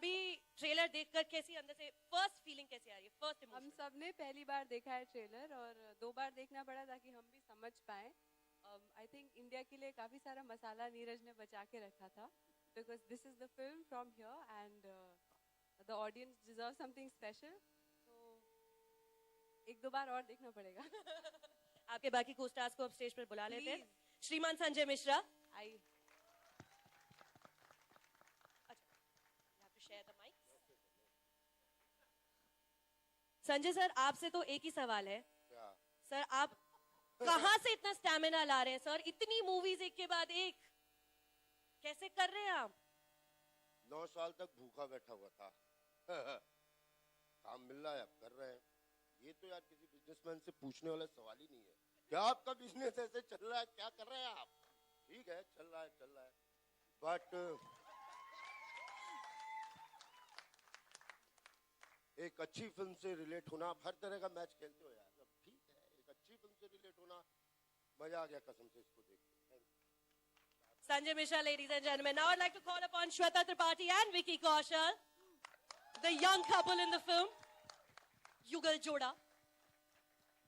अभी ट्रेलर देखकर कैसी अंदर से फर्स्ट फीलिंग कैसी आ रही है? फर्स्ट हम सब ने पहली बार देखा है ट्रेलर और 2 बार देखना पड़ा ताकि हम भी समझ पाए. आई थिंक इंडिया के लिए काफी सारा मसाला नीरज ने बचा के रखा था because this is the film from here and the audience deserve something special. तो 1-2 बार और देखना पड़ेगा. आपके बाकी को स्टार्स को अब स्टेज पर बुला लेते हैं. श्रीमान संजय मिश्रा, आई संजय सर, आपसे तो एक ही सवाल है. सर, आप कहां से इतना स्टैमिना ला रहे हैं सर? इतनी मूवीज एक के बाद एक कैसे कर रहे हैं आप? 9 साल तक भूखा बैठा हुआ था. काम मिल रहा है, अब कर रहे हैं. ये तो यार किसी बिजनेसमैन से पूछने वाला सवाल ही नहीं है. क्या आपका बिजनेस ऐसे चल रहा है? क्या कर रहे हैं आप? ठीक है, चल रहा है. बट एक अच्छी फिल्म से रिलेट होना, आप हर तरह का मैच खेलते हो यार. अब ठीक है, एक अच्छी फिल्म से रिलेट होना, मजा आ गया कसम से इसको देख के. Sanjay Mishra, ladies and gentlemen. Now I'd like to call upon Shweta Tripathi and Vicky Kaushal, the young couple in the film. Yugal Joda.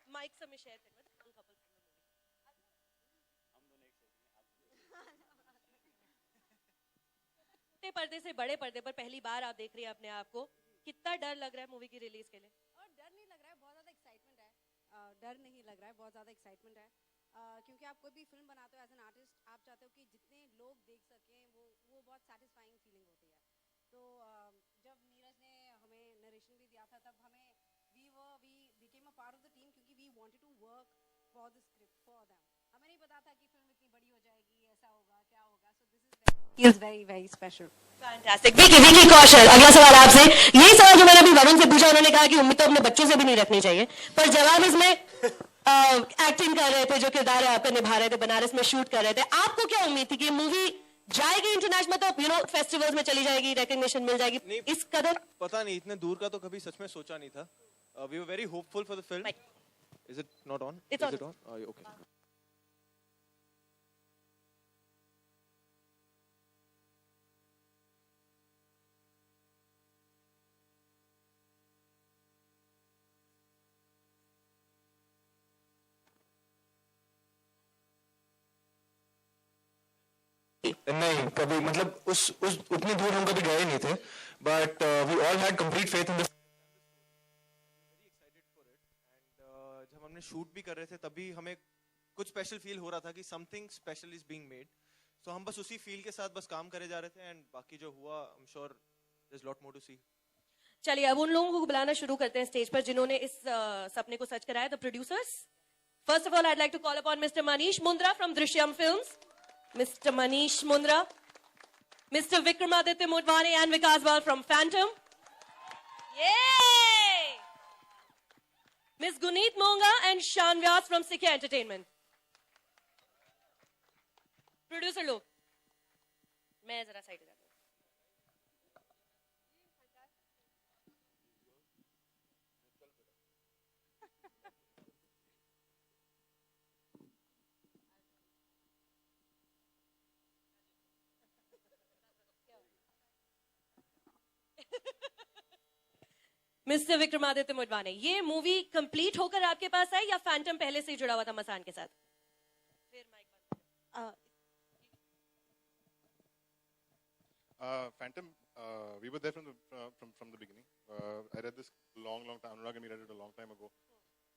Mike se share kar young couple in the movie. पर्दे से बड़े पर्दे पर पहली बार आप देख रही हैं अपने आप को. कितना डर लग रहा है मूवी की रिलीज के लिए? और डर नहीं लग रहा है, बहुत ज्यादा एक्साइटमेंट है. डर नहीं लग रहा है, बहुत ज्यादा एक्साइटमेंट है. क्योंकि आप कोई भी फिल्म बनाते हो एज एन आर्टिस्ट, आप चाहते हो कि जितने लोग देख सकें वो बहुत सेटिस्फाइंग फीलिंग होती है. तो जब नीरज ने हमें नरेशन भी दिया था तब हमें we became a part of the team क्योंकि we wanted to work for the script for them. हमें नहीं पता था कि फिल्म इतनी बड़ी हो जाएगी, ऐसा होगा, क्या होगा. So this is very very special. Fantastic. Vicky Kaushal, अगला सवाल आपसे. यही सवाल जो मैंने अभी वरुण से पूछा, उन्होंने कहा कि उम्मीद तो अपने बच्चों से भी नहीं रखनी चाहिए, पर जवाब इसमें एक्टिंग कर रहे थे, जो किरदार आपका निभा रहे थे, बनारस में शूट कर रहे थे. आपको क्या उम्मीद थी कि मूवी जाएगी इंटरनेशनल, तो फेस्टिवल्स में चली जाएगी, रिकॉग्निशन मिल जाएगी? इस कदर पता नहीं, इतने दूर का तो कभी सच में सोचा नहीं था. We were very hopeful for the film. Is it not on? It's on. Okay. नहीं, कभी मतलब उस उतनी दूर हम कभी गए नहीं थे. But we all had complete faith in the very excited for it. And जब हमने शूट भी कर रहे थे तभी हमें कुछ स्पेशल फील हो रहा था कि something special is being made. So हम बस उसी फील के साथ बस काम करे जा रहे थे. एंड बाकी जो हुआ, I am sure there is lot more to see. चलिए अब उन लोगों को बुलाना शुरू करते हैं स्टेज पर जिन्होंने इस सपने को सच कराया, the producers. First of all I'd like to call upon Mr. Manish Mundra from Drishyam Films. Mr. Manish Mundra, Mr. Vikramaditya Motwane and Vikas Bal from Phantom. Yay! Ms. Guneet Monga and Shan Vyas from Sikya Entertainment. Producer लोग, मैं जरा side हो जाता हूँ. Mister Vikramaditya Motwane, ये movie complete होकर आपके पास आई या फैंटम पहले से ही जुड़ा हुआ था मसान के साथ? फिर mic Phantom, we were there from the beginning. I read this long time. Anurag and me read it a long time ago.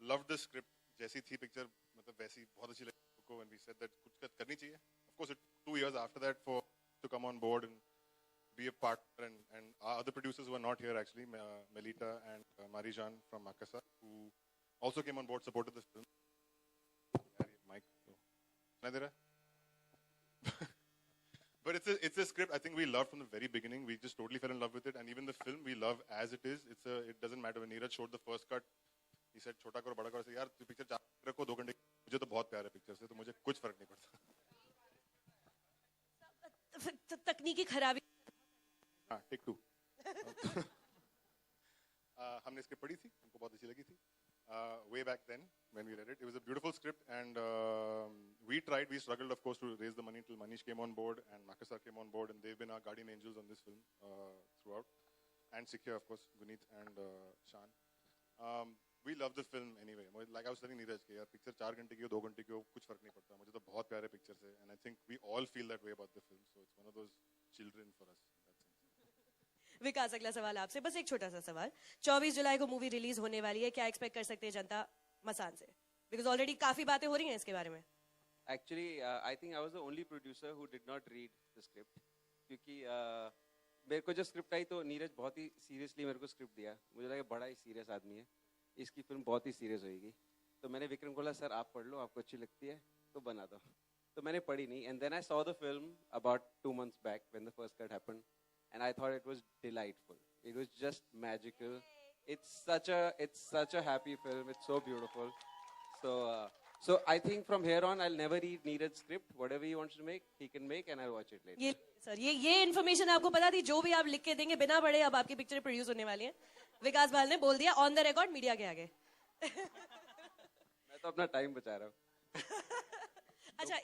Loved the script. जैसी थी पिक्चर, मतलब वैसी बहुत अच्छी लगी को. And we said that कुछ करनी चाहिए. Of course, it 2 years after that for to come on board and be a partner. And our other producers who are not here actually, Melita and Marijan from Makassar, who also came on board, supported the film. Mike, but it's a script I think we loved from the very beginning. We just totally fell in love with it, and even the film we love as it is. It doesn't matter. When Neeraj showed the first cut, he said छोटा करो बड़ा करो. I said यार तू picture रखो 2 घंटे. मुझे तो बहुत प्यार है पिक्चर से, तो मुझे कुछ फर्क नहीं पड़ता. तकनीकी खराबी. हाँ, टेक 2. हमने इसके पढ़ी थी, हमको बहुत अच्छी लगी थी. Way back then when we read it, it was a beautiful script, and we struggled of course to raise the money till Manish came on board and Makassar came on board, and they've been our guardian angels on this film throughout. and Sikya, of course, Guneet and Shan. We love the film anyway. Like I was telling Neeraj, कि यार picture 4 घंटे की हो 2 घंटे की हो कुछ फर्क नहीं पड़ता. मुझे तो बहुत प्यारे pictures है, and I think we all feel that way about the film. So it's one of those children for us. विकास, अगला सवाल आपसे, बस एक छोटा सा सवाल. 24 जुलाई को मूवी रिलीज होने वाली है, क्या एक्सपेक्ट कर सकते हैं जनता मसान से? बिकॉज ऑलरेडी काफी बातें हो रही हैं इसके बारे में. Actually, I think I was the only producer who did not read the script. क्योंकि मेरे को जब स्क्रिप्ट आई तो नीरज बहुत ही सीरियसली मेरे को स्क्रिप्ट दिया. मुझे लगा बड़ा ही सीरियस आदमी है, इसकी फिल्म बहुत ही सीरियस होगी. तो मैंने विक्रम को बोला, सर आप पढ़ लो, आपको अच्छी लगती है तो बना दो. तो मैंने पढ़ी नहीं. And then I saw the film about 2 months back when the first cut happened, and I thought it was delightful. It was just magical. It's such a happy film. It's so beautiful. So I think from here on I'll never read Neeraj's script. Whatever he wants to make, he can make, and I'll watch it later. ये sir, ये information आपको पता थी? जो भी आप लिख के देंगे बिना पढ़े अब आपकी पिक्चर प्रोड्यूस होने वाली है. विकास बाल ने बोल दिया ऑन द रिकॉर्ड मीडिया के आगे. मैं तो अपना टाइम बचा रहा हूँ. अच्छा,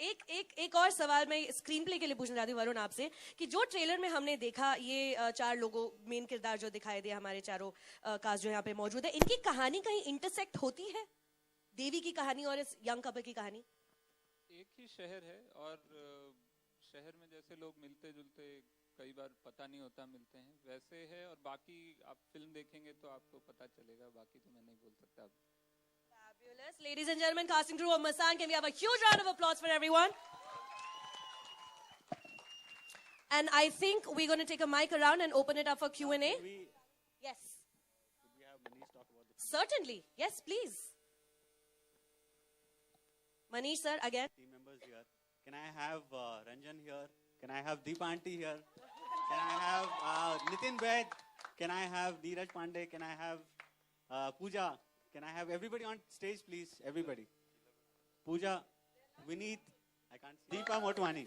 एक और सवाल मैं स्क्रीन प्ले के लिए पूछना चाहती हूँ वरुण आपसे, कि जो ट्रेलर में हमने देखा ये 4 लोगों मेन किरदार जो दिखाई दिया, हमारे चारों कास्ट जो यहाँ पे मौजूद है, इनकी कहानी कहीं इंटरसेक्ट होती है? देवी की कहानी और इस यंग कपल की कहानी? एक ही शहर है और शहर में जैसे लोग मिलते जुलते कई बार पता नहीं होता मिलते हैं, वैसे है. और बाकी आप फिल्म देखेंगे तो आपको पता चलेगा, बाकी तो मैं नहीं बोल सकता. Fabulous. Ladies and gentlemen, casting crew of Masan, can we have a huge round of applause for everyone? And I think we're going to take a mic around and open it up for Q&A. Yes. Could we have Manish talk about the Certainly. Yes, please. Manish sir, again. team members here? Can I have Ranjan here? Can I have Deep Aunty here? Can I have Nitin Bed? Can I have Neeraj Pandey? Can I have Pooja? Can I have everybody on stage, please? Everybody. Pooja, Vineet, I can't see. Deepa Motwani.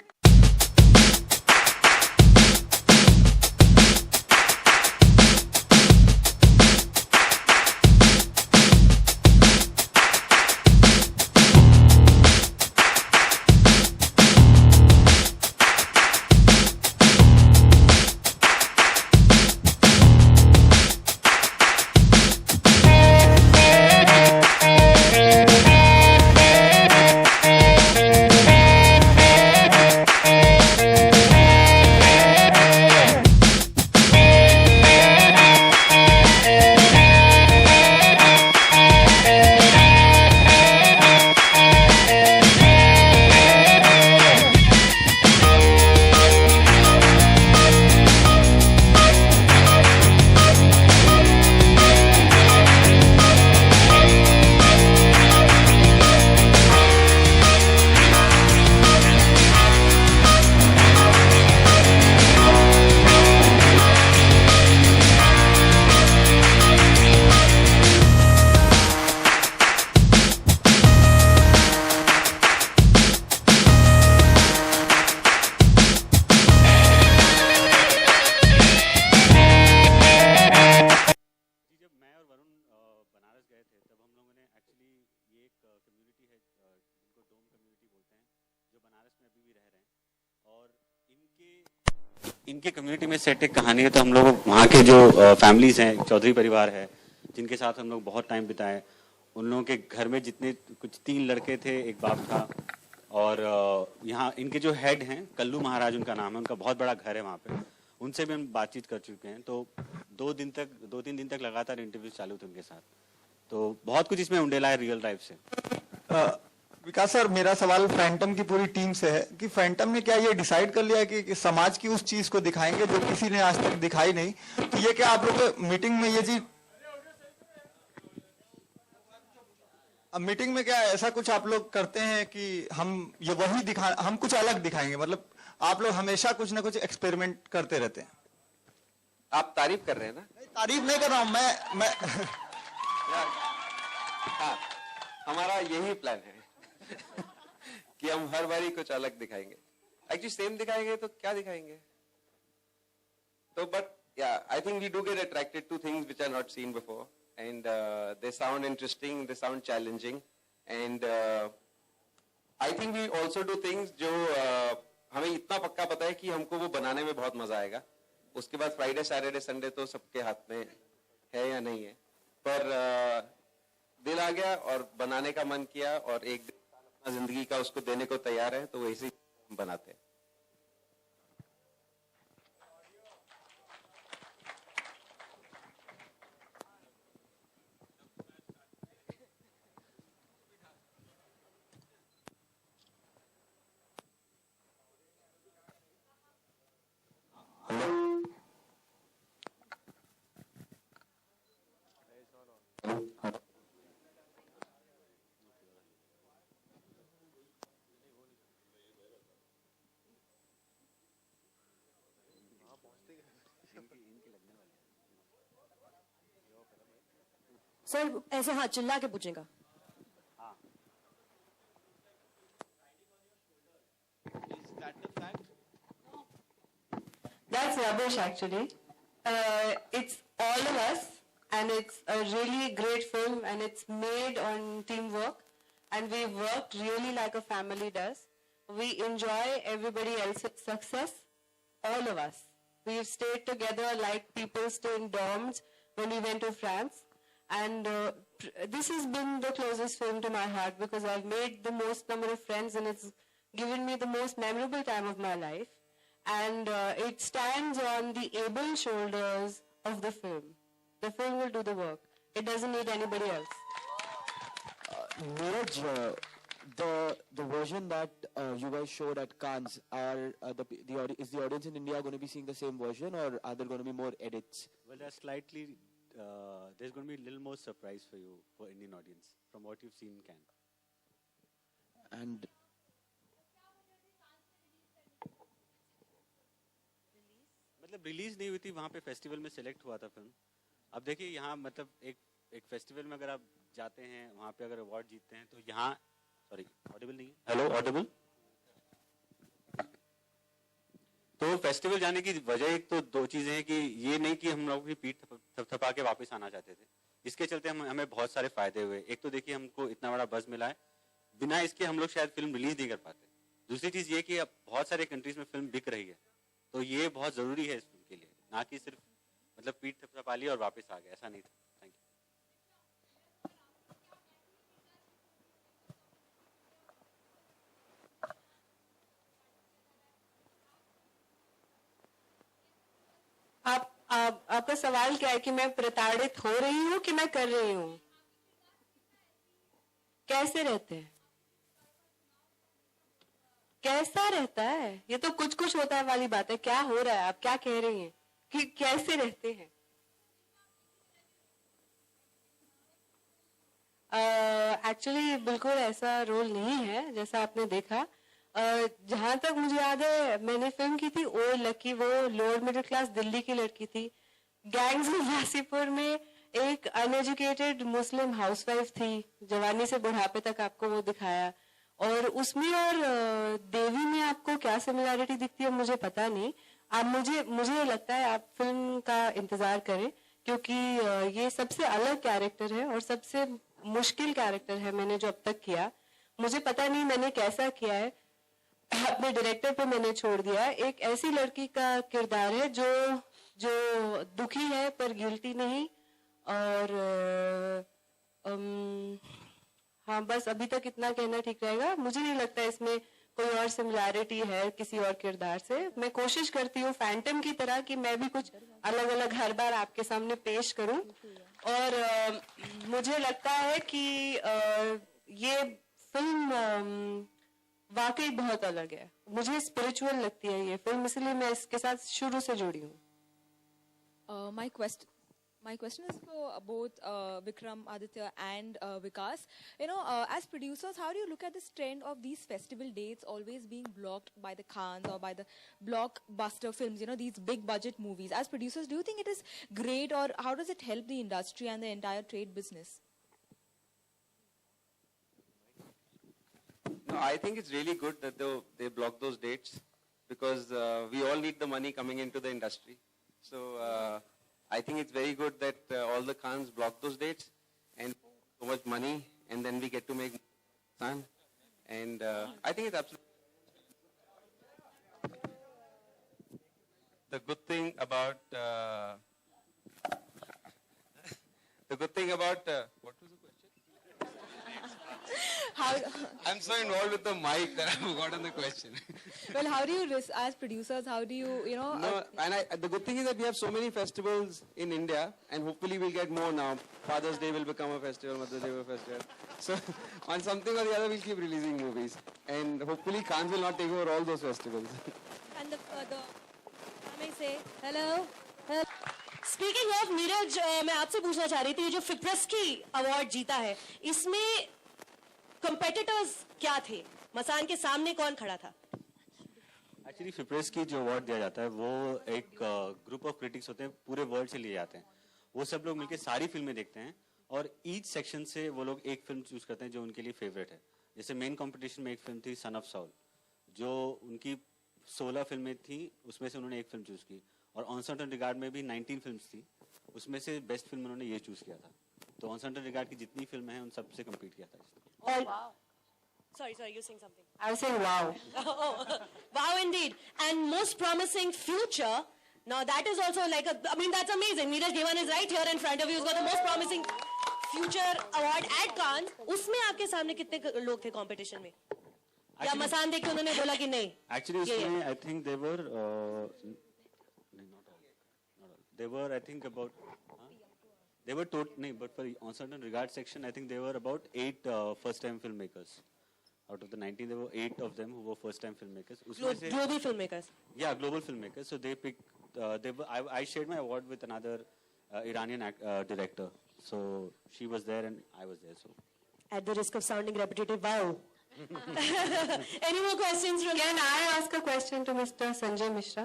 इनके community में set एक कहानी है. तो हम लोग वहाँ के जो फैमिलीज हैं, चौधरी परिवार है, जिनके साथ हम लोग बहुत टाइम बिताए, उन लोगों के घर में जितने कुछ 3 लड़के थे, एक बाप था. और यहाँ इनके जो हेड हैं, कल्लू महाराज उनका नाम है, उनका बहुत बड़ा घर है वहाँ पे. उनसे भी हम बातचीत कर चुके हैं. तो 2-3 दिन तक लगातार इंटरव्यू चालू थे उनके साथ. तो बहुत कुछ इसमें उंडेला है रियल लाइफ से. विकास सर, मेरा सवाल फैंटम की पूरी टीम से है कि फैंटम ने क्या ये डिसाइड कर लिया है कि समाज की उस चीज को दिखाएंगे जो किसी ने आज तक दिखाई नहीं? तो ये क्या आप लोग मीटिंग में ये चीज, अब मीटिंग में क्या ऐसा कुछ आप लोग करते हैं कि हम ये वही हम कुछ अलग दिखाएंगे? मतलब आप लोग हमेशा कुछ ना कुछ एक्सपेरिमेंट करते रहते हैं. आप तारीफ कर रहे हैं ना? तारीफ नहीं कर रहा हूं मैं हाँ, हमारा यही प्लान है कि हम हर बारी कुछ अलग दिखाएंगे. एक्चुअली सेम दिखाएंगे तो क्या दिखाएंगे? तो but I think we do get attracted to things which are not seen before, and they sound interesting, they sound challenging, and I think we also do things जो हमें इतना पक्का पता है कि हमको वो बनाने में बहुत मजा आएगा. उसके बाद फ्राइडे सैटरडे संडे तो सबके हाथ में है या नहीं है, पर दिल आ गया और बनाने का मन किया और एक दिन अपना जिंदगी का उसको देने को तैयार है, तो वैसे ही बनाते हैं। सर ऐसे हाँ चिल्ला के पूछेगा। That's rubbish, actually. It's all of us, and it's a really great film, and it's made on teamwork, and we worked really like a family does. We enjoy everybody else's success, all of us. We've stayed together like people stay in dorms when we went to France, and this has been the closest film to my heart because I've made the most number of friends, and it's given me the most memorable time of my life. And it stands on the able shoulders of the film. The film will do the work. It doesn't need anybody else. Neeraj, the version that you guys showed at Cannes, is the audience in India going to be seeing the same version, or are there going to be more edits? Well, there's going to be a little more surprise for you, for Indian audience, from what you've seen in Cannes. And मतलब release नहीं हुई थी, वहाँ पे festival में select हुआ था film. अब देखिए यहाँ मतलब एक फेस्टिवल में अगर आप जाते हैं, वहाँ पे अगर अवार्ड जीतते हैं, तो यहाँ सॉरी ऑडिबल नहीं है, हेलो ऑडिबल। तो फेस्टिवल जाने की वजह एक तो दो चीजें हैं कि ये नहीं कि हम लोग की पीठ थपथपा के वापस आना चाहते थे, इसके चलते हमें बहुत सारे फायदे हुए। एक तो देखिए हमको इतना बड़ा बज़ मिला है, बिना इसके हम लोग शायद फिल्म रिलीज नहीं कर पाते। दूसरी चीज ये कि अब बहुत सारे कंट्रीज में फिल्म बिक रही है, तो ये बहुत जरूरी है इस फिल्म के लिए, ना कि सिर्फ मतलब पीठ थपथपा ली और वापस आ गए, ऐसा नहीं था। Thank you. आपका सवाल क्या है कि मैं प्रताड़ित हो रही हूँ कि मैं कर रही हूँ? कैसे रहते हैं? कैसा रहता है? ये तो कुछ कुछ होता है वाली बात है। क्या हो रहा है? आप क्या कह रही हैं कि कैसे रहते हैं? एक्चुअली बिल्कुल ऐसा रोल नहीं है जैसा आपने देखा। जहां तक मुझे याद है, मैंने फिल्म की थी ओ लकी, वो लोअर मिडिल क्लास दिल्ली की लड़की थी। गैंग्स ऑफ वासीपुर में एक अनएजुकेटेड मुस्लिम हाउसवाइफ थी, जवानी से बुढ़ापे तक आपको वो दिखाया। और उसमें और देवी में आपको क्या सिमिलैरिटी दिखती है मुझे पता नहीं। आप मुझे लगता है आप फिल्म का इंतजार करें, क्योंकि ये सबसे अलग कैरेक्टर है और सबसे मुश्किल कैरेक्टर है मैंने जो अब तक किया। मुझे पता नहीं मैंने कैसा किया है, अपने डायरेक्टर पे मैंने छोड़ दिया। एक ऐसी लड़की का किरदार है जो दुखी है पर गिल्टी नहीं। और हाँ, बस अभी तक इतना कहना ठीक रहेगा। मुझे नहीं लगता इसमें कोई और सिमिलैरिटी है किसी और किरदार से। मैं कोशिश करती हूँ फैंटम की तरह कि मैं भी कुछ अलग अलग हर बार आपके सामने पेश करूं। और मुझे लगता है कि ये फिल्म वाकई बहुत अलग है। मुझे स्पिरिचुअल लगती है ये फिल्म, इसलिए मैं इसके साथ शुरू से जुड़ी हूँ। My question is for both Vikram, Aditya, and Vikas. As producers, how do you look at this trend of these festival dates always being blocked by the Cannes or by the blockbuster films? These big budget movies. As producers, do you think it is great, or how does it help the industry and the entire trade business? No, I think it's really good that they block those dates, because we all need the money coming into the industry. So I think it's very good that all the Cannes block those dates and so much money, and then we get to make fun. And I think it's absolutely. the good thing about what was the question? I'm so involved with the mic that I've forgotten the question. Well, how do you, as producers, how do you, No, and the good thing is that we have so many festivals in India, and hopefully we'll get more now. Father's Day will become a festival, Mother's Day will be a festival. So on something or the other, we'll keep releasing movies, and hopefully Cannes will not take over all those festivals. and the may say hello. Speaking of Neeraj, मैं आपसे पूछना चाह रही थी, जो फिप्रेस्की award जीता है, इसमें कंपेटिटर्स क्या थे? मसान के सामने कौन खड़ा था? एक्चुअली फिप्रेस्की जो अवार्ड दिया जाता है वो एक ग्रुप ऑफ क्रिटिक्स होते हैं, पूरे वर्ल्ड से लिए जाते हैं. वो सब लोग मिलकर सारी फिल्में देखते हैं और ईच सेक्शन से वो लोग एक फिल्म चूज करते हैं जो उनके लिए फेवरेट है. जैसे मेन कंपटीशन में एक फिल्म थी सन ऑफ साउल, जो उनकी 16 फिल्में थी, उसमें से उन्होंने एक फिल्म चूज की. और ऑन सर्टेन रिगार्ड में भी 19 फिल्म्स थी, उसमें से बेस्ट फिल्म उन्होंने ये चूज किया था. तो ऑन सर्टेन रिगार्ड की जितनी फिल्में हैं उन सब से कम्पीट किया था. Sorry, you're saying something. I was saying wow. Wow indeed. And most promising future. Now that is also like that's amazing. Neeraj Dewan is right here in front of you. He's got the most promising future award at Cannes. उसमें आपके सामने कितने लोग थे competition में? या मसान देख के उन्होंने बोला कि नहीं? Actually, उसमें I think they were They were, I think, about. They were but for on certain regard section, I think they were about 8 first-time filmmakers. Out of the 19, there were 8 of them who were first-time filmmakers. Global filmmakers. Yeah, global filmmakers. So they picked. I shared my award with another Iranian director. So she was there and I was there. So. At the risk of sounding repetitive, wow. Any more questions from? Can I ask a question to Mr. Sanjay Mishra?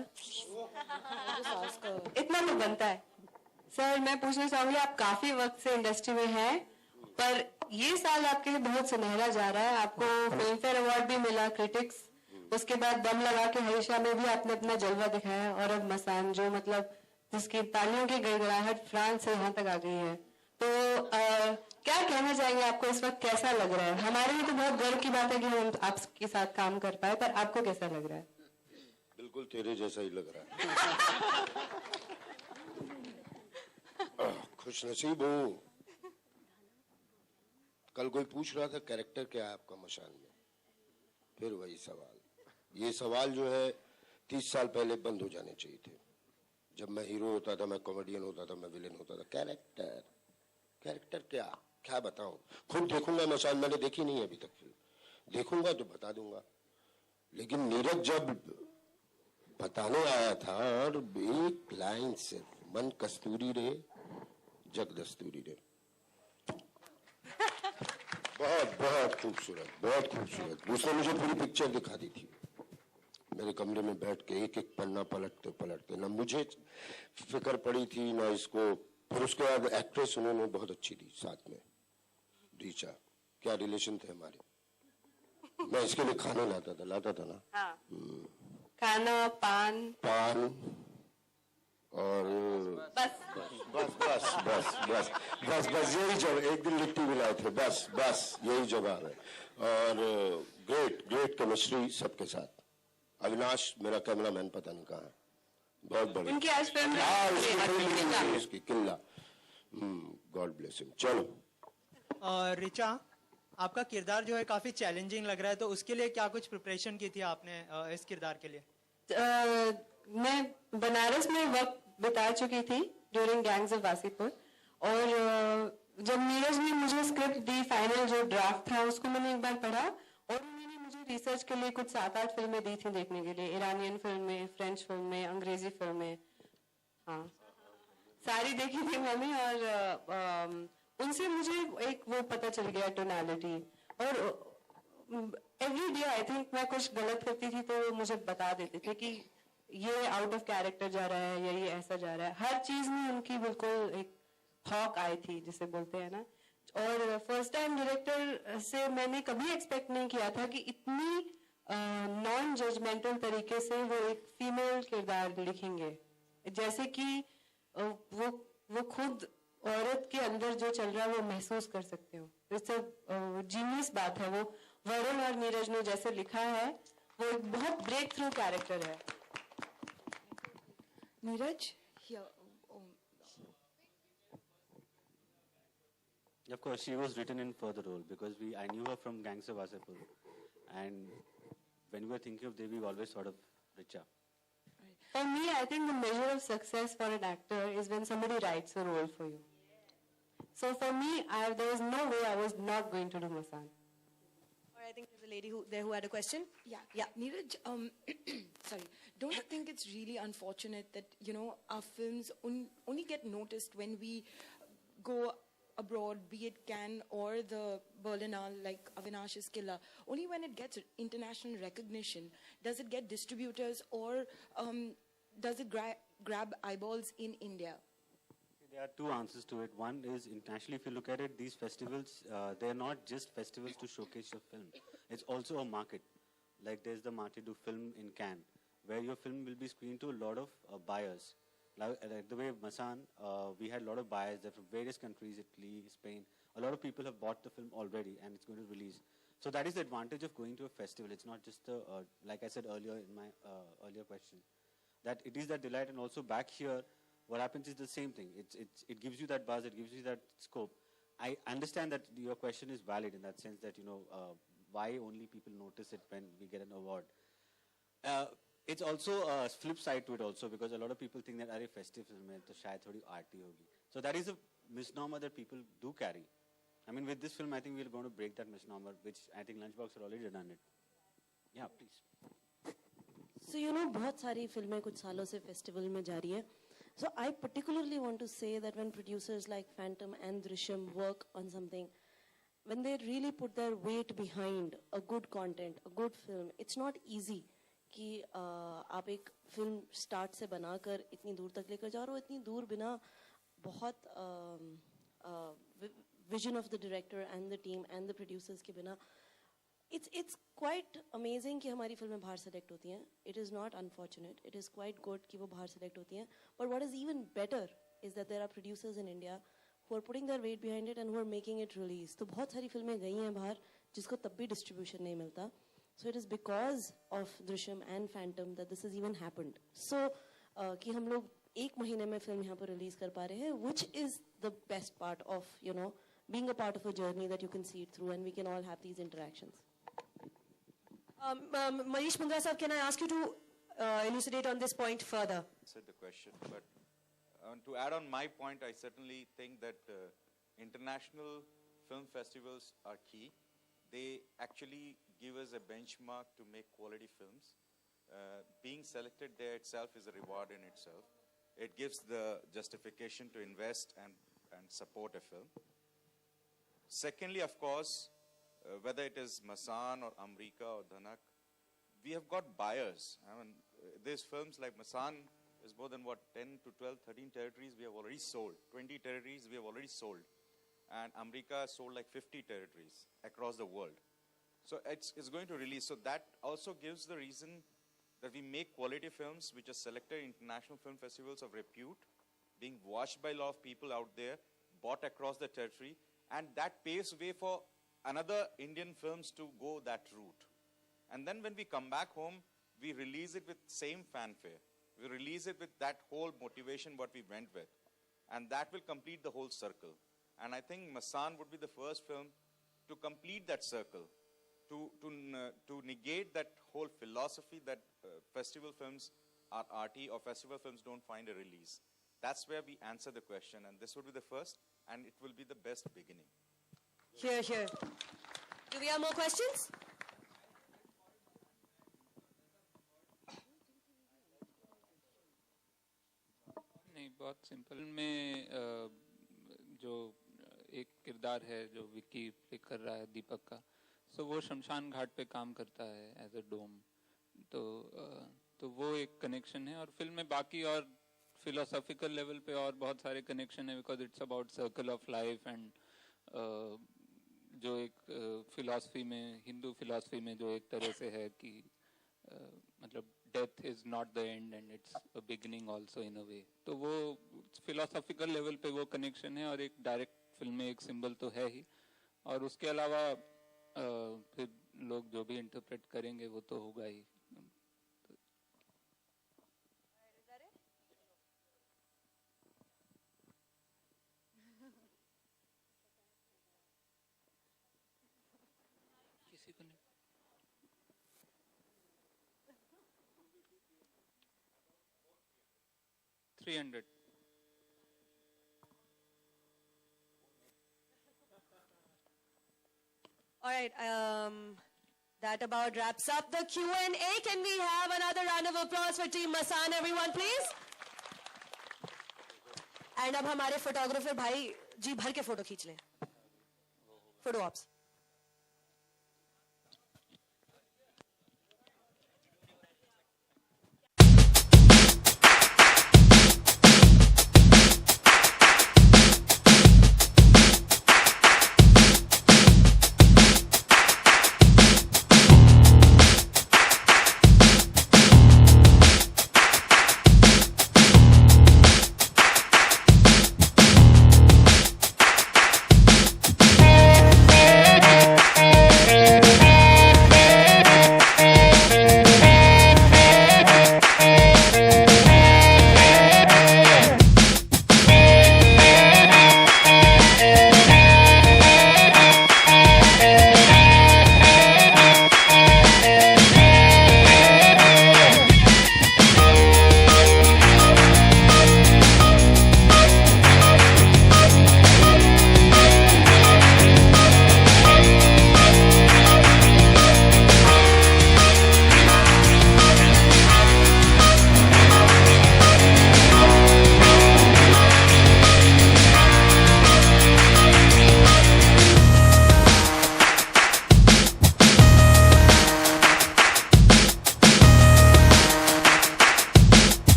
इतना तो बनता है. Sir, मैं पूछना चाहूंगी, आप काफी वक्त से इंडस्ट्री में हैं, पर ये साल आपके लिए बहुत सुनहरा जा रहा है. आपको फिल्म फेयर अवार्ड भी मिला, क्रिटिक्स, उसके बाद दम लगा के हरीशा में भी आपने अपना जलवा दिखाया, और अब मसान, जो मतलब जिसकी तालियों की गड़गड़ाहट फ्रांस से यहाँ तक आ गई है. तो क्या कहना चाहेंगे? आपको इस वक्त कैसा लग रहा है? हमारे लिए तो बहुत गर्व की बात है कि हम आपके साथ काम कर पाए, पर आपको कैसा लग रहा है? बिल्कुल तेरे जैसा ही लग रहा है. खुशनसीब हूँ. कल कोई पूछ रहा था कैरेक्टर क्या है आपका मशान में, फिर वही सवाल. ये सवाल जो है 30 साल पहले बंद हो जाने चाहिए थे. जब मैं हीरो होता था, मैं कॉमेडियन होता था, मैं विलेन होता था. कैरेक्टर क्या बताऊं? खुद देखूंगा मशान, मैंने देखी नहीं है अभी तक फिल्म, देखूंगा तो बता दूंगा. लेकिन नीरज जब बताने आया था और एक लाइन से मन कस्तूरी रे जग दस्तूरी रे, बहुत खूबसूरत, बहुत खूबसूरत. उसने मुझे पूरी पिक्चर दिखा दी थी मेरे कमरे में बैठ के, एक एक पन्ना पलटते ना मुझे फिक्र पड़ी थी ना इसको. फिर उसके बाद एक्ट्रेस उन्होंने बहुत अच्छी दी साथ में, रीचा. क्या रिलेशन थे हमारे. मैं इसके लिए खाना लाता था ना. हाँ. खाना, पान और बस यही जगह. एक दिन लिट्टी भी लाए थे. बस यही जगह है. और ग्रेट केमिस्ट्री सबके साथ. अविनाश मेरा कैमरामैन पता नहीं कहाँ है, बहुत बड़ी. उनकी आज फिल्म उसकी किल्ला. God bless him. चलो. रिचा, आपका किरदार जो है काफी चैलेंजिंग लग रहा है, तो उसके लिए क्या कुछ प्रिपरेशन की थी आपने इस किरदार के लिए? मैं बनारस में वक्त बिता चुकी थी ड्यूरिंग गैंग्स ऑफ वासीपुर, और जब नीरज ने मुझे स्क्रिप्ट दी, फाइनल जो ड्राफ्ट था उसको मैंने एक बार पढ़ा, और उन्होंने मुझे रिसर्च के लिए कुछ 7-8 फिल्में दी थी देखने के लिए. ईरानियन फिल्में, फ्रेंच फिल्में, अंग्रेजी फिल्में, हाँ सारी देखी थी मैंने. और उनसे मुझे एक वो पता चल गया टोनालिटी. और एवरी डे आई थिंक मैं कुछ गलत करती थी तो मुझे बता देते थे कि ये आउट ऑफ कैरेक्टर जा रहा है या ये ऐसा जा रहा है. हर चीज में उनकी बिल्कुल एक हॉक आई थी जिसे बोलते हैं ना. और फर्स्ट टाइम डायरेक्टर से मैंने कभी एक्सपेक्ट नहीं किया था कि इतनी नॉन जजमेंटल तरीके से वो एक फीमेल किरदार लिखेंगे, जैसे कि वो खुद औरत के अंदर जो चल रहा है वो महसूस कर सकते हो. इससे जीनियस बात है. वो वरुण और नीरज ने जैसे लिखा है, वो एक बहुत ब्रेक थ्रू कैरेक्टर है. Neeraj, here. Oh, Of course, she was written in for the role because I knew her from Gangs of Wasseypur, and when we were thinking of Devi, we always thought of Richa. For me, I think the measure of success for an actor is when somebody writes a role for you. So for me, there was no way I was not going to do Masaan. Or I think there's a lady who had a question. Yeah. Neeraj, sorry. Don't you think it's really unfortunate that, our films only get noticed when we go abroad, be it Cannes or the Berlinale, like Avinash's Killer? Only when it gets international recognition does it get distributors, or does it grab eyeballs in India? There are two answers to it. One is internationally, if you look at it, these festivals, they're not just festivals to showcase your film. It's also a market. Like there's the Marché du Film in Cannes, where your film will be screened to a lot of buyers. Like the way Masaan, we had a lot of buyers. They're from various countries, Italy, Spain. A lot of people have bought the film already, and it's going to release. So that is the advantage of going to a festival. It's not just like I said earlier in my earlier question, that it is that delight, and also back here, what happens is the same thing. It gives you that buzz, it gives you that scope. I understand that your question is valid in that sense that, why only people notice it when we get an award. It's also a flip side to it also, because a lot of people think that are festive film mein to shayad thodi arty hogi. So that is a misnomer that people do carry. I mean, with this film, I think we're going to break that misnomer, which I think Lunchbox has already done it. Yeah, please. So, बहुत सारी फिल्में कुछ सालों से festival में जा रही है. So I particularly want to say that when producers like Phantom and Drishyam work on something, when they really put their weight behind a good content, a good film, it's not easy कि आप एक film start से बनाकर इतनी दूर तक लेकर जाओ, और इतनी दूर बिना बहुत vision of the director and the team and the producers के बिना. It's quite amazing कि हमारी फिल्में बाहर सेलेक्ट होती हैं. It is not unfortunate. It is quite good कि वो बाहर सेलेक्ट होती हैं. But what is even better is that there are producers in India who are putting their weight behind it and who are making it release. तो बहुत सारी फिल्में गई हैं बाहर जिसको तब भी distribution नहीं मिलता. So it is because of Drishyam and Phantom that this has even happened. So कि हम लोग एक महीने में फिल्म यहाँ पर रिलीज कर पा रहे हैं, which is the best part of being a part of a journey that you can see it through and we can all have these interactions. Manish Mundra sir, can I ask you to elucidate on this point further? Said the question, but to add on my point, I certainly think that international film festivals are key. They actually give us a benchmark to make quality films. Being selected there itself is a reward in itself. It gives the justification to invest and support a film. Secondly, of course, whether it is Masaan or Amrika or Dhanak, we have got buyers. I mean, these films like Masaan is more than 10 to 12, 13 territories we have already sold. 20 territories we have already sold. And Amrika sold like 50 territories across the world. So it's going to release. So that also gives the reason that we make quality films which are selected in international film festivals of repute, being watched by a lot of people out there, bought across the territory, and that paves way for another Indian films to go that route. And then when we come back home, we release it with same fanfare. We release it with that whole motivation what we went with. And that will complete the whole circle. And I think Masaan would be the first film to complete that circle, to negate that whole philosophy that festival films are arty or festival films don't find a release. That's where we answer the question, and this would be the first, and it will be the best beginning. Here. Do we have more questions? नहीं, बहुत simple में जो एक किरदार है जो Vicky play कर रहा है दीपक का, सो वो शमशान घाट पे काम करता है एज अ डोम, तो वो एक कनेक्शन है. और फिल्म में बाकी और फिलोसॉफिकल लेवल पे और बहुत सारे कनेक्शन है, because it's about circle of life and जो एक फिलॉसफी में, हिंदू फिलॉसफी में जो एक तरह से है कि मतलब death is not the end and it's a beginning also in a way. तो वो फिलोसॉफिकल लेवल पे वो कनेक्शन है, और एक डायरेक्ट फिल्म में एक सिंबल तो है ही, और उसके अलावा फिर लोग जो भी इंटरप्रेट करेंगे वो तो होगा ही. 300. All right, that about wraps up the Q&A. Can we have another round of applause for Team Masaan, everyone, please? And अब हमारे फोटोग्राफर भाई जी भर के फोटो खींच लें. Photo ops.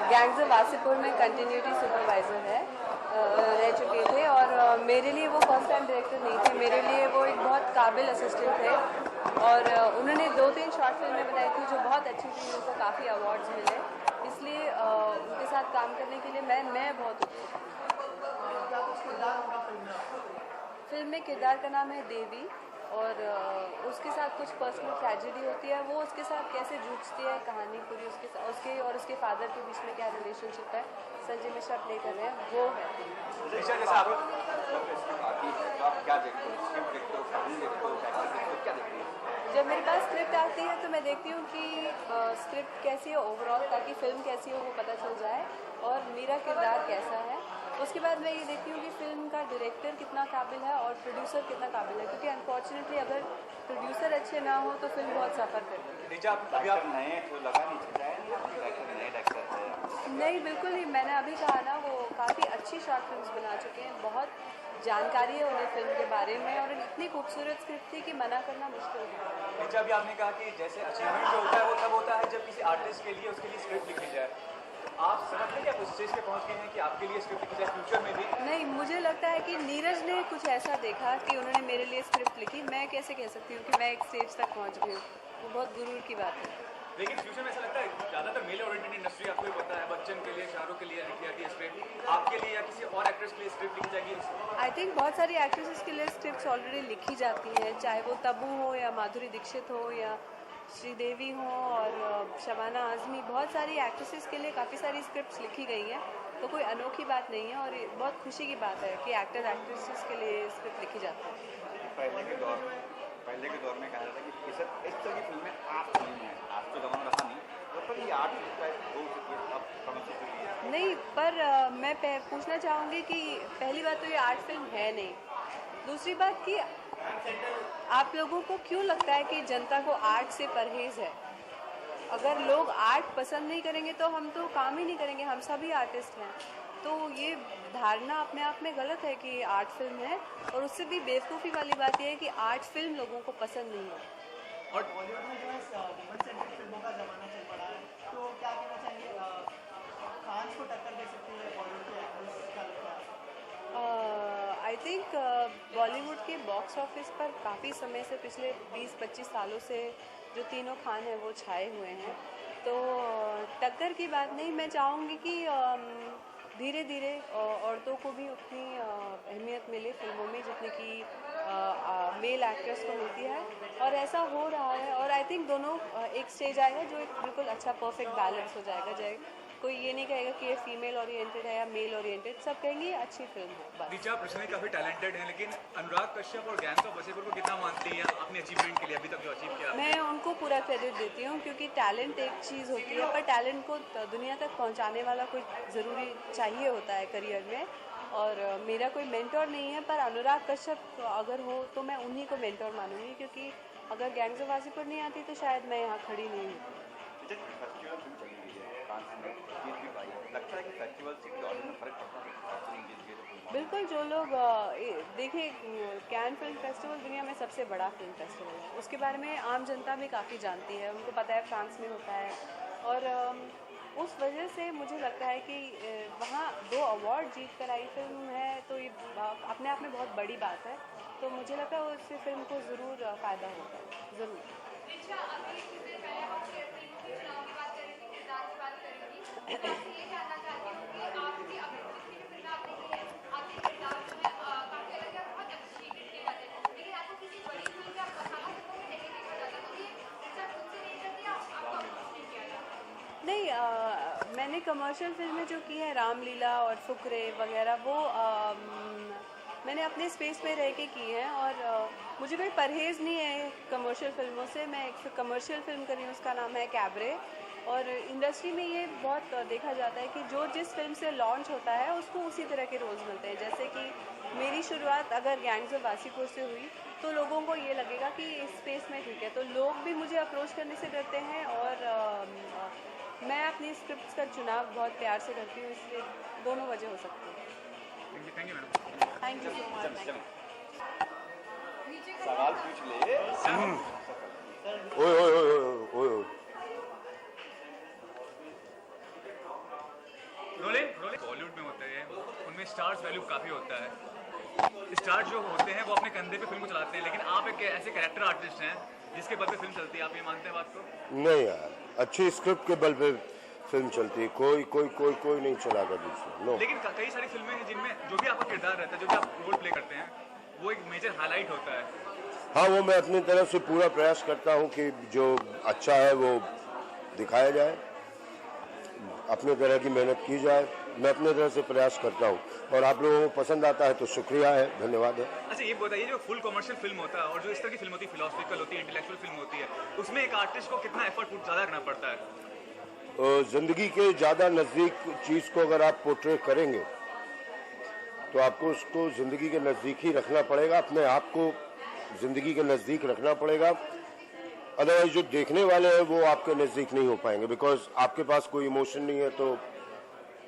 Gangs of Wasseypur में कंटिन्यूटी सुपरवाइजर है रह चुके थे और मेरे लिए वो फर्स्ट टाइम डायरेक्टर नहीं थे, मेरे लिए वो एक बहुत काबिल असिस्टेंट थे और उन्होंने 2-3 शॉर्ट फिल्में बनाई थी जो बहुत अच्छी थी, उनको काफ़ी अवार्ड्स मिले, इसलिए उनके साथ काम करने के लिए मैं बहुत फिल्म में किरदार का नाम है देवी और उसके साथ कुछ पर्सनल ट्रेजेडी होती है, वो उसके साथ कैसे जूझती है कहानी पूरी उसके और उसके फादर के बीच में क्या रिलेशनशिप है, संजय मिश्रा प्ले कर रहे हैं, वो है। जब मेरे पास स्क्रिप्ट आती है तो मैं देखती हूँ कि स्क्रिप्ट कैसी है ओवरऑल, ताकि फिल्म कैसी हो वो पता चल जाए और मेरा किरदार कैसा है। उसके बाद मैं ये देखती हूँ कि फिल्म का डायरेक्टर कितना काबिल है और प्रोड्यूसर कितना काबिल है, क्योंकि अनफॉर्चुनेटली अगर प्रोड्यूसर अच्छे ना हो तो फिल्म बहुत सफ़र करती है। नहीं, बिल्कुल नहीं, मैंने अभी कहा ना वो काफ़ी अच्छी शॉर्ट फिल्म्स बना चुके हैं, बहुत जानकारी है उन्हें फिल्म के बारे में और इतनी खूबसूरत स्क्रिप्ट थी कि मना करना मुश्किल है। अभी आपने कहा कि जैसे अचीवमेंट जो होता है वो तब होता है जब किसी आर्टिस्ट के लिए उसके लिए स्क्रिप्ट लिखी जाए, आप समझ लें कि आप उस स्टेज पे पहुंच गए हैं कि आपके लिए स्क्रिप्ट लिखी जाए फ्यूचर में भी? नहीं, मुझे लगता है कि नीरज ने कुछ ऐसा देखा कि उन्होंने मेरे लिए स्क्रिप्ट लिखी, मैं कैसे कह सकती हूँ कि मैं एक स्टेज तक पहुँच गई हूँ, वो बहुत गुरूर की बात है। लेकिन फ्यूचर में ऐसा लगता है ज़्यादातर मेल ओरिएंटेड इंडस्ट्री आपको ही पता है, बच्चन के लिए, शाहरुख के लिए लिखी जाती है स्क्रिप्ट, आपके लिए या किसी और एक्ट्रेस के लिए स्क्रिप्ट लिखी जाएगी? आई थिंक बहुत सारी एक्ट्रेसेस के लिए स्क्रिप्ट ऑलरेडी लिखी जाती हैं, चाहे वो तब्बू हो या माधुरी दीक्षित हो या श्रीदेवी हो और शबाना आज़मी, बहुत सारी एक्ट्रेसेस के लिए काफ़ी सारी स्क्रिप्ट्स लिखी गई हैं, तो कोई अनोखी बात नहीं है और ये बहुत खुशी की बात है कि एक्टर एक्ट्रेसेस के लिए स्क्रिप्ट लिखी जाती है। पहले के दौर में कहा जाता है कि इस तरह की फिल्में आप फिल्म है, आप तो नहीं, पर मैं पूछना चाहूँगी कि पहली बात तो ये आर्ट फिल्म है नहीं, दूसरी बात कि आप लोगों को क्यों लगता है कि जनता को आर्ट से परहेज है? अगर लोग आर्ट पसंद नहीं करेंगे तो हम तो काम ही नहीं करेंगे, हम सभी आर्टिस्ट हैं। तो ये धारणा अपने आप में गलत है कि आर्ट फिल्म है, और उससे भी बेवकूफ़ी वाली बात यह है कि आर्ट फिल्म लोगों को पसंद नहीं है। और बॉलीवुड में जो है वुमन सेंट्रिक फिल्मों का जमाना चल पड़ा है, तो क्या कहना चाहेंगे, खान को टक्कर दे सकती है बॉलीवुड के एक्ट्रेस, क्या लगता है? आई थिंक बॉलीवुड के बॉक्स ऑफिस पर काफ़ी समय से, पिछले 20-25 सालों से जो तीनों खान हैं वो छाए हुए हैं, तो टक्कर की बात नहीं। मैं चाहूँगी कि धीरे धीरे औरतों को भी उतनी अहमियत मिले फिल्मों में जितनी कि मेल एक्टर्स को मिलती है, और ऐसा हो रहा है। और आई थिंक दोनों एक स्टेज आएगा जो एक बिल्कुल अच्छा परफेक्ट बैलेंस हो जाएगा। कोई ये नहीं कहेगा कि ये फीमेल ओरिएंटेड है या मेल ओरिएंटेड, सब कहेंगे ये अच्छी फिल्म है बस। ऋचा पर्सनली काफी टैलेंटेड है, लेकिन अनुराग कश्यप और गैंग्स ऑफ वासेपुर को कितना मानती हैं अपने अचीवमेंट के लिए, अभी तक जो अचीव किया? मैं उनको पूरा क्रेडिट देती हूँ, क्योंकि टैलेंट एक चीज़ होती है, पर टैलेंट को दुनिया तक पहुँचाने वाला कोई ज़रूरी चाहिए होता है करियर में। और मेरा कोई मेंटोर नहीं है, पर अनुराग कश्यप अगर हो तो मैं उन्हीं को मेंटोर मानूंगी, क्योंकि अगर गैंग्स ऑफ वासेपुर नहीं आती तो शायद मैं यहाँ खड़ी नहीं हूँ। बिल्कुल, जो लोग देखिए, कैन फिल्म फेस्टिवल दुनिया में सबसे बड़ा फिल्म फेस्टिवल है, उसके बारे में आम जनता भी काफ़ी जानती है, उनको पता है फ्रांस में होता है, और उस वजह से मुझे लगता है कि वहाँ 2 अवार्ड जीत कर आई फिल्म है, तो ये अपने आप में बहुत बड़ी बात है। तो मुझे लगता है उससे फिल्म को ज़रूर फ़ायदा होगा, ज़रूर। नहीं, मैंने कमर्शियल फिल्में जो की हैं, रामलीला और फुकरे वगैरह, वो मैंने अपने स्पेस में रह के की हैं, और मुझे कोई परहेज़ नहीं है कमर्शियल फिल्मों से। मैं एक कमर्शियल फिल्म कर रही हूँ, उसका नाम है कैबरे, और इंडस्ट्री में ये बहुत देखा जाता है कि जो जिस फिल्म से लॉन्च होता है उसको उसी तरह के रोल्स मिलते हैं। जैसे कि मेरी शुरुआत अगर गैंग्स ऑफ वासेपुर से हुई तो लोगों को ये लगेगा कि इस स्पेस में ठीक है, तो लोग भी मुझे अप्रोच करने से डरते हैं, और मैं अपनी स्क्रिप्ट्स का चुनाव बहुत प्यार से करती हूँ, इसलिए दोनों वजह हो सकती है। Thank you madam. Thank you so much. सवाल पूछ ले। ओए ओए ओए ओए ओए। रोलिंग बॉलीवुड में होते हैं, उनमें स्टार्स वैल्यू काफ़ी होता है। स्टार जो होते हैं वो अपने कंधे पे फिल्म को चलाते हैं, लेकिन आप एक ऐसे कैरेक्टर आर्टिस्ट हैं जिसके बल पे फिल्म चलती है, आप ये मानते हैं बात को? नहीं यार, अच्छी स्क्रिप्ट के बल पे फिल्म चलती है, कोई कोई कोई कोई नहीं चलाता दूसरा। नो। लेकिन कई सारी फिल्में हैं जिनमें जो भी आपका किरदार रहता है, जो भी आप रोल प्ले करते हैं, वो एक मेजर हाईलाइट होता है। हाँ, वो मैं अपनी तरफ से पूरा प्रयास करता हूँ कि जो अच्छा है वो दिखाया जाए, अपने तरह की मेहनत की जाए, मैं अपने तरह से प्रयास करता हूँ, और आप लोगों को पसंद आता है तो शुक्रिया है, धन्यवाद है। अच्छा, ये बताइए, जो फुल कमर्शियल फिल्म होता है और जो इस तरह की फिल्म होती है, फिलोसफिकल होती है, इंटेलेक्चुअल फिल्म होती है, उसमें एक आर्टिस्ट को कितना एफर्ट ज़्यादा करना पड़ता है? जिंदगी के ज़्यादा नज़दीक चीज़ को अगर आप पोर्ट्रे करेंगे तो आपको उसको जिंदगी के नज़दीक ही रखना पड़ेगा, अपने आप को जिंदगी के नज़दीक रखना पड़ेगा, अदरवाइज जो देखने वाले हैं वो आपके नज़दीक नहीं हो पाएंगे, बिकॉज आपके पास कोई इमोशन नहीं है तो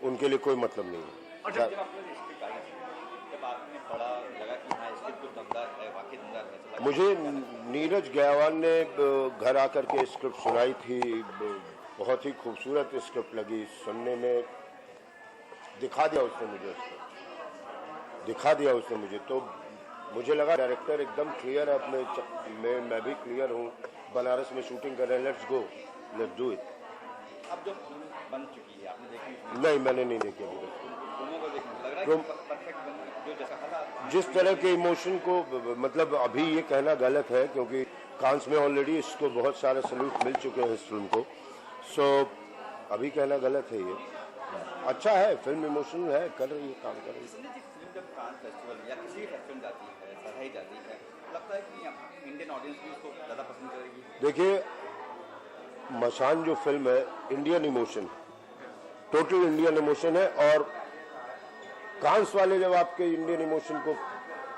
उनके लिए कोई मतलब नहीं है। और जब आपने पढ़ा, लगा कि हाँ स्क्रिप्ट तो दमदार है, वाकई दमदार है, मुझे नीरज गयावाल ने घर आकर के स्क्रिप्ट सुनाई थी, बहुत ही खूबसूरत स्क्रिप्ट लगी सुनने में, दिखा दिया उसने मुझे, तो मुझे लगा डायरेक्टर एकदम क्लियर है अपने मैं भी क्लियर हूँ, बनारस में शूटिंग कर रहे हैं, let's go, let's do it. अब जो बन चुकी है, आपने देखी? नहीं, मैंने नहीं देखी अभी तक। फिल्मों को देखने लग रहा है कि परफेक्ट बन, जो जैसा था, जिस तरह के इमोशन को, मतलब अभी ये कहना गलत है क्योंकि कांस में ऑलरेडी इसको बहुत सारे सैल्यूट मिल चुके हैं इस फिल्म को, सो अभी कहना गलत है। ये अच्छा है, फिल्म इमोशनल है, कर रही है, काम कर रही है। फिल्म जब कांस फेस्टिवल या किसी फेस्टिवल जाती है, सराही जाती है, लगता है कि इंडियन ऑडियंस भी उसको ज़्यादा पसंद करेगी? देखिए, मशान जो फिल्म है Indian emotion, total Indian emotion है। और कांस वाले जब आपके इंडियन इमोशन को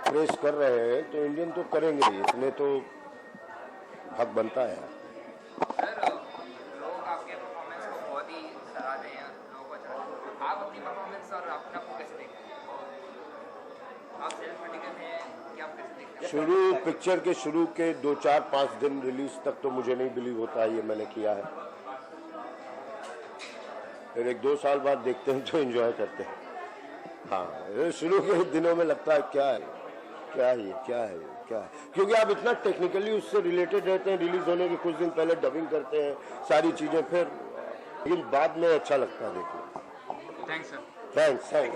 प्रेस कर रहे हैं तो इंडियन तो करेंगे ही, इसमें तो हक बनता है। लोग आपके परफॉर्मेंस को बहुत ही सराह रहे हैं, लोगों को अच्छा, आप अपनी परफॉर्मेंस और अपने आप को कैसे देखते हैं? आप सेल्फ क्रिटिकल हैं कि आप कैसे देखते हैं? शुरू पिक्चर के शुरू के 2, 4, 5 दिन रिलीज तक तो मुझे नहीं बिलीव होता ये मैंने किया है, फिर 1-2 साल बाद देखते हैं तो एंजॉय करते हैं। हाँ, शुरू के दिनों में लगता है क्या है, क्योंकि आप इतना टेक्निकली उससे रिलेटेड रहते हैं, रिलीज होने के कुछ दिन पहले डबिंग करते हैं सारी चीजें, फिर लेकिन बाद में अच्छा लगता है देखने। Thanks sir. थैंक्स। एक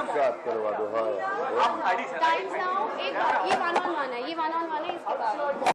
साथ करवा दो। हाँ, टाइम्स नाउ एक बार ये 1-on-1 है, ये 1-on-1 है, इसके बाद